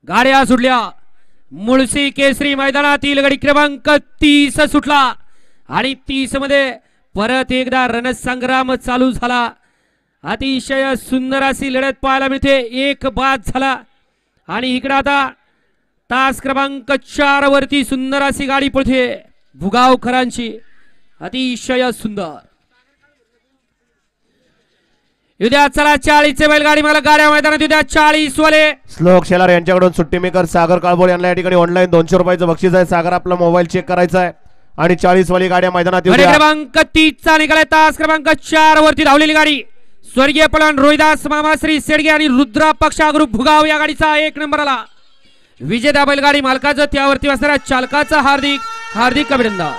गाड्या सुटल्या. मुळशी केसरी मैदानातील गडी क्रमांक 30 सुटला आणि 30 मध्ये परत एकदा रणसंग्राम चालू झाला. अतिशय सुंदर अशी लढत पाहायला मिळते. एक बाद झाला आणि इकडे आता तास क्रमांक 4 वरती सुंदर अशी गाडी पळते भुगावकरांची. अतिशय सुंदर. उद्या चला 40 बैलगाडी मला गाड्या मैदानात उद्या 40 वाले. श्लोक शेलार यांच्याकडून सुट्टी मेकर सागर काळभोर यांना या ठिकाणी ऑनलाईन 200 रुपयाचं बक्षीस आहे. सागर आपला मोबाईल चेक करायचा आहे आणि 40 वाली गाड्या मैदानात क्रमांक 30 चा निघालाय. तास क्रमांक 4 वरती धावलेली गाडी स्वर्गीय पलवान रोहिदास मामाश्री शेडगे आणि रुद्रा पक्षा ग्रुप भुगाव या गाडीचा 1 नंबर आला. विजेता बैलगाडी मालकाचं त्यावरती असणाऱ्या चालकाचं हार्दिक हार्दिक अभिनंदन.